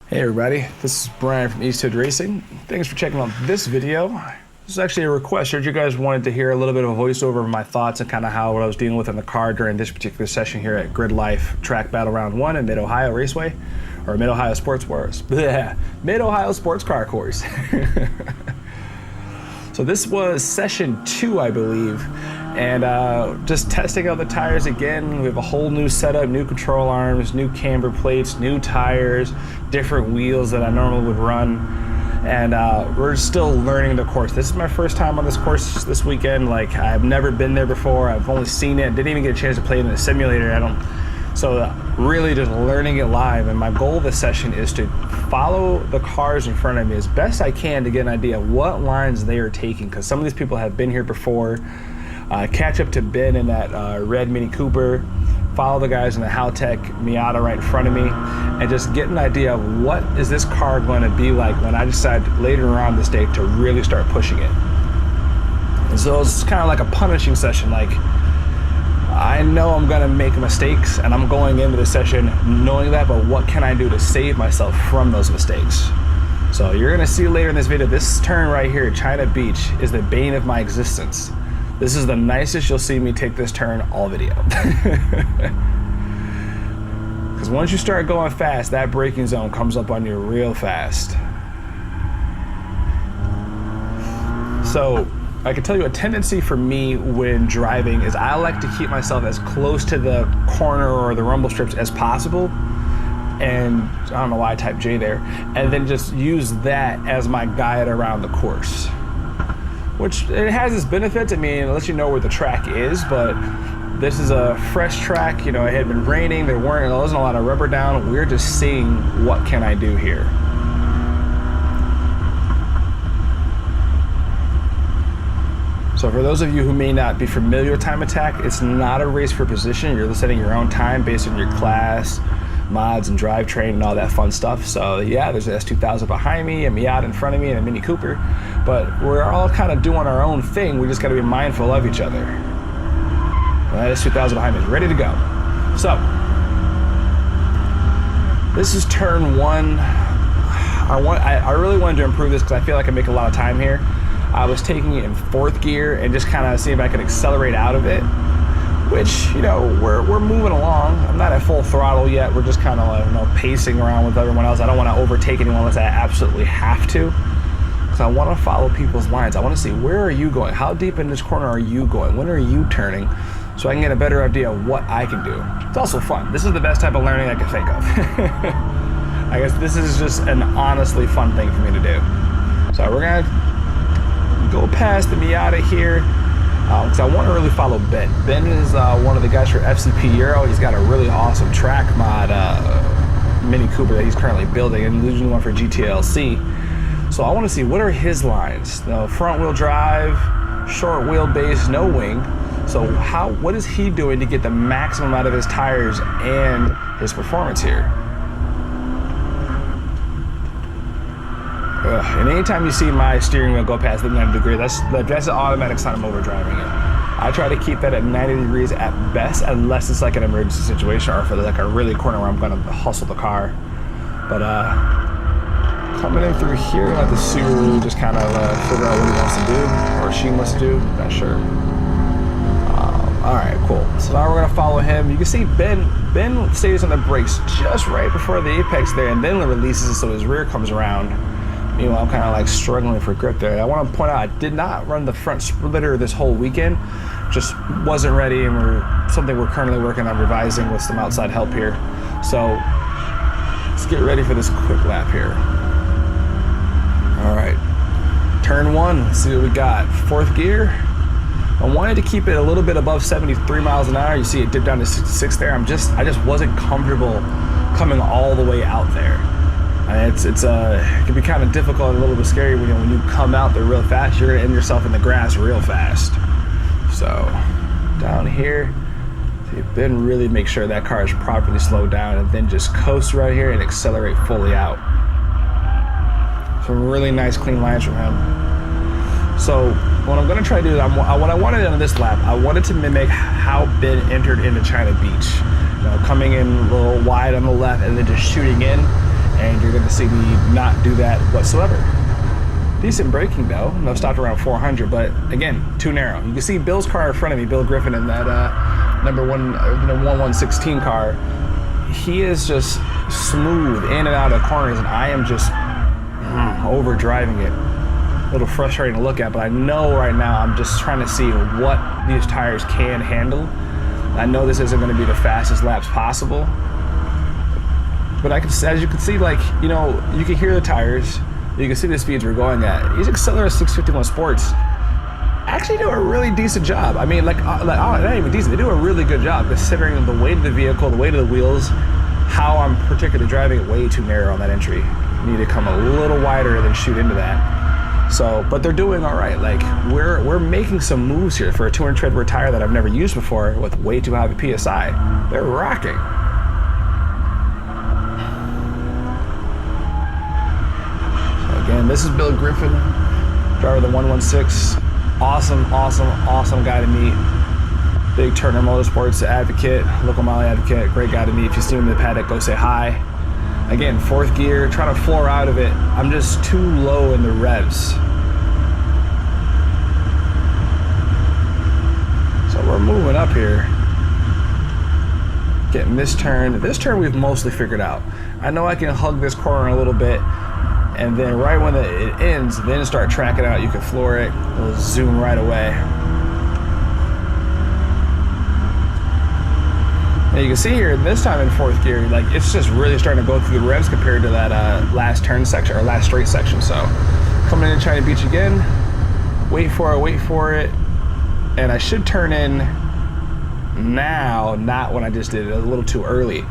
Hey everybody, this is Brian from East Hood Racing. Thanks for checking out this video. This is actually a request. I heard you guys wanted to hear a little bit of a voiceover of my thoughts and kind of what I was dealing with in the car during this particular session here at GRIDLIFE Track Battle Round 1 in Mid-Ohio Raceway, or Mid-Ohio Sports Wars. Mid-Ohio Sports Car Course. So this was session 2, I believe, and just testing out the tires again. We have a whole new setup, new control arms, new camber plates, new tires, different wheels that I normally would run, and we're still learning the course. This is my first time on this course this weekend. Like, I've never been there before. I've only seen it, didn't even get a chance to play it in the simulator. So really just learning it live, and my goal this session is to follow the cars in front of me as best I can to get an idea of what lines they are taking, because some of these people have been here before. Catch up to Ben in that red Mini Cooper, follow the guys in the Haltech Miata right in front of me, and just get an idea of what is this car going to be like when I decide later on this day to really start pushing it. And so it's kind of like a punishing session. Like, I know I'm gonna make mistakes, and I'm going into the session knowing that, but what can I do to save myself from those mistakes? So you're gonna see later in this video, this turn right here, China Beach, is the bane of my existence. This is the nicest you'll see me take this turn all video. Because once you start going fast, that braking zone comes up on you real fast. So I can tell you a tendency for me when driving is I like to keep myself as close to the corner or the rumble strips as possible. And I don't know why I typed J there. And then just use that as my guide around the course. Which, it has its benefits. I mean, it lets you know where the track is, but this is a fresh track. You know, it had been raining, there wasn't a lot of rubber down. We're just seeing what can I do here. So for those of you who may not be familiar with time attack, it's not a race for position. You're setting your own time based on your class, mods, and drivetrain, and all that fun stuff. So yeah, there's an S2000 behind me, a Miata in front of me, and a Mini Cooper. But we're all kind of doing our own thing. We just got to be mindful of each other. And that S2000 behind me is ready to go. So this is turn 1. I really wanted to improve this because I feel like I make a lot of time here. I was taking it in 4th gear and just kind of seeing if I could accelerate out of it, which, you know, we're moving along. I'm not at full throttle yet. We're just kind of like, you know, pacing around with everyone else. I don't want to overtake anyone unless I absolutely have to, because I want to follow people's lines. I want to see, where are you going? How deep in this corner are you going? When are you turning? So I can get a better idea of what I can do. It's also fun. This is the best type of learning I can think of. I guess this is just an honestly fun thing for me to do. So we're gonna go past the Miata here, because I want to really follow Ben. Ben is one of the guys for FCP Euro. He's got a really awesome track mod Mini Cooper that he's currently building, and he's using one for GTLC. So I want to see, what are his lines? The front wheel drive, short wheelbase, no wing. So what is he doing to get the maximum out of his tires and his performance here? And anytime you see my steering wheel go past the 90 degree, that's an automatic sign I'm overdriving it. I try to keep that at 90 degrees at best, unless it's like an emergency situation or for like a really corner where I'm gonna hustle the car. But coming in through here, let the Subaru just kind of figure out what he wants to do, or she wants to do, not sure. All right, cool. So now we're gonna follow him. You can see Ben stays on the brakes just right before the apex there, and then releases it so his rear comes around. Meanwhile, I'm kind of like struggling for grip there. I want to point out, I did not run the front splitter this whole weekend. Just wasn't ready, and something we're currently working on revising with some outside help here. So let's get ready for this quick lap here. All right, turn 1, let's see what we got. 4th gear. I wanted to keep it a little bit above 73 miles an hour. You see it dip down to 66 there. I just wasn't comfortable coming all the way out there. It can be kind of difficult and a little bit scary when you come out there real fast. You're gonna end yourself in the grass real fast. So down here, then really make sure that car is properly slowed down, and then just coast right here and accelerate fully out. Some really nice clean lines from him. So what I'm gonna try to do is, what I wanted on this lap, I wanted to mimic how Ben entered into China Beach. You know, coming in a little wide on the left and then just shooting in. and you're gonna see me not do that whatsoever. Decent braking though. No, stopped around 400, but again, too narrow. You can see Bill's car in front of me, Bill Griffin, in that number 1116 car. He is just smooth in and out of corners, and I am just over driving it. A little frustrating to look at, but I know right now I'm just trying to see what these tires can handle. I know this isn't going to be the fastest laps possible, but I can, as you can see, like, you know, you can hear the tires, you can see the speeds we're going at. These Accelera 651 Sports actually do a really decent job. I mean, not even decent, they do a really good job considering the weight of the vehicle, the weight of the wheels, how I'm particularly driving it way too narrow on that entry. Need to come a little wider than shoot into that. So, but they're doing all right. Like, we're making some moves here for a 200 tread rear tire that I've never used before with way too high of a PSI. They're rocking. So again, this is Bill Griffin, driver of the 116. Awesome, awesome, awesome guy to meet. Big Turner Motorsports advocate, local Moly advocate, great guy to meet. If you see him in the paddock, go say hi. Again, fourth gear, trying to floor out of it. I'm just too low in the revs. So we're moving up here. Getting this turn. This turn we've mostly figured out. I know I can hug this corner a little bit, and then right when it ends, then start tracking out. You can floor it, it'll zoom right away. Now you can see here, this time in fourth gear, like, it's just really starting to go through the revs compared to that last turn section, or last straight section. So coming in China Beach again, wait for it, and I should turn in now, not when I just did it, a little too early.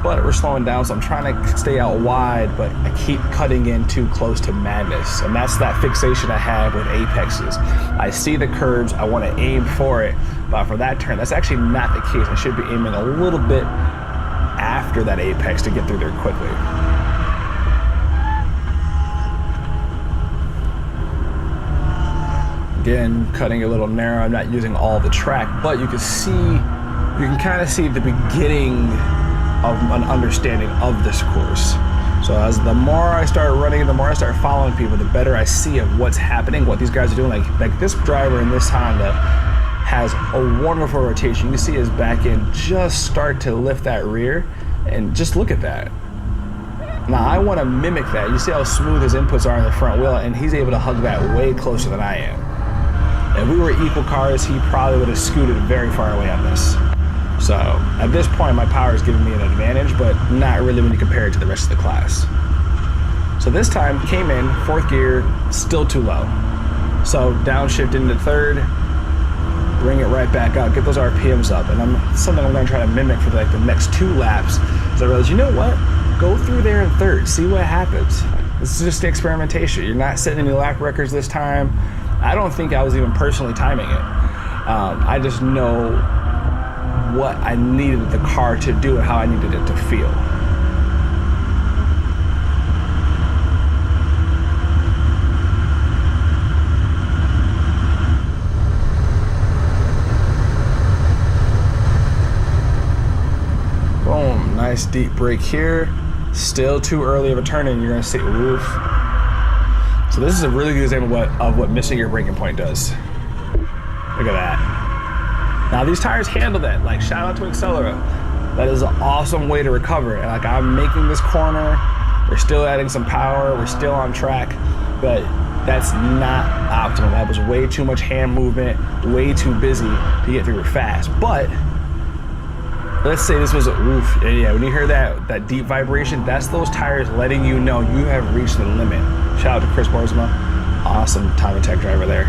But we're slowing down, so I'm trying to stay out wide, but I keep cutting in too close to madness. And that's that fixation I have with apexes. I see the curves, I want to aim for it, but for that turn, that's actually not the case. I should be aiming a little bit after that apex to get through there quickly. Again, cutting a little narrow, I'm not using all the track, but you can kind of see the beginning of an understanding of this course. So as the more I start running, the more I start following people, the better I see of what's happening, what these guys are doing. Like this driver in this Honda has a wonderful rotation. You can see his back end just start to lift that rear, and just look at that. Now I want to mimic that. You see how smooth his inputs are in the front wheel, and he's able to hug that way closer than I am. If we were equal cars, he probably would have scooted very far away on this. So at this point, my power is giving me an advantage, but not really when you compare it to the rest of the class. So this time, came in, fourth gear, still too low. So downshift into third, bring it right back up, get those RPMs up. And something I'm gonna try to mimic for like the next 2 laps, is I realized, you know what? Go through there in third, see what happens. This is just experimentation. You're not setting any lap records this time. I don't think I was even personally timing it. I just know what I needed the car to do and how I needed it to feel. Boom, nice deep brake here. Still too early of a turn in, you're gonna see, oof. So this is a really good example of what missing your braking point does. Look at that. Now these tires handle that. Like, shout out to Accelera. That is an awesome way to recover. And like, I'm making this corner, we're still adding some power, we're still on track, but that's not optimal. That was way too much hand movement, way too busy to get through it fast. But let's say this was a oof. Yeah, when you hear that deep vibration, that's those tires letting you know you have reached the limit. Shout out to Chris Borsma, awesome time attack driver there.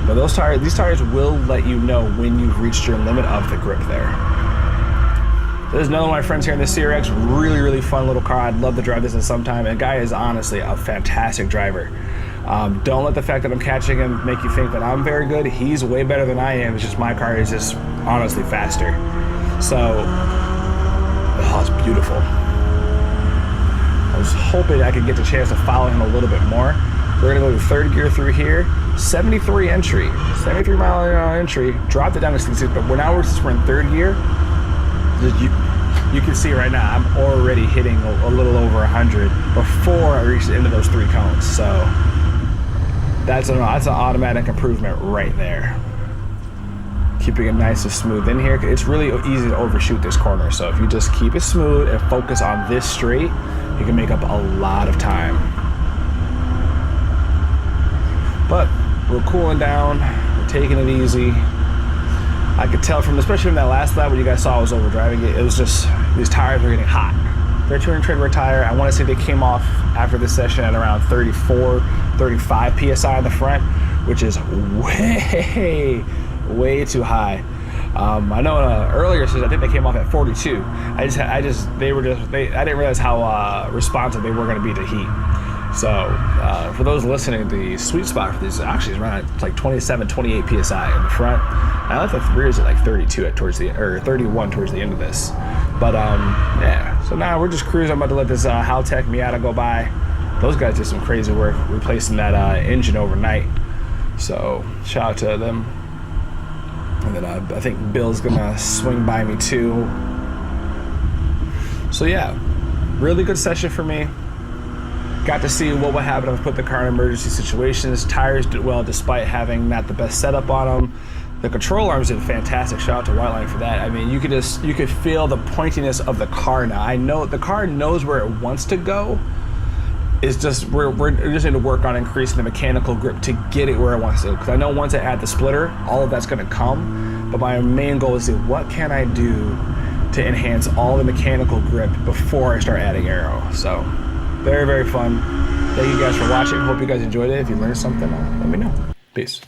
But these tires will let you know when you've reached your limit of the grip there. There's another one of my friends here in the CRX, really, really fun little car. I'd love to drive this in some time. And the guy is honestly a fantastic driver. Don't let the fact that I'm catching him make you think that I'm very good. He's way better than I am. It's just my car is just honestly faster. So, oh, it's beautiful. I was hoping I could get the chance to follow him a little bit more. We're gonna go to third gear through here. 73 entry, 73 mile an hour entry. Dropped it down to 66, but we're in third gear. you can see right now I'm already hitting a little over 100 before I reach the end of those 3 cones. So that's an automatic improvement right there. Keeping it nice and smooth in here. It's really easy to overshoot this corner. So if you just keep it smooth and focus on this straight, you can make up a lot of time. But we're cooling down, we're taking it easy. I could tell from, especially from that last lap when you guys saw I was overdriving it, it was just, these tires were getting hot. They're 200 tread tire. I want to say they came off after this session at around 34, 35 PSI in the front, which is way too high. I know earlier says I think they came off at 42. I didn't realize how responsive they were going to be to heat. So for those listening, the sweet spot for these actually is around like 27, 28 PSI in the front. I left the rears at like 32 or 31 towards the end of this. But yeah, so now we're just cruising. I'm about to let this Haltech Miata go by. Those guys did some crazy work replacing that engine overnight. So shout out to them. And then I think Bill's gonna swing by me too. So yeah, really good session for me. Got to see what would happen if I put the car in emergency situations. Tires did well despite having not the best setup on them. The control arms did fantastic. Shout out to Whiteline for that. I mean, you could feel the pointiness of the car now. I know the car knows where it wants to go. It's just we're just need to work on increasing the mechanical grip to get it where it wants to. Because I know once I add the splitter, all of that's going to come. But my main goal is to what can I do to enhance all the mechanical grip before I start adding aero. So very, very fun. Thank you guys for watching. Hope you guys enjoyed it. If you learned something, let me know. Peace.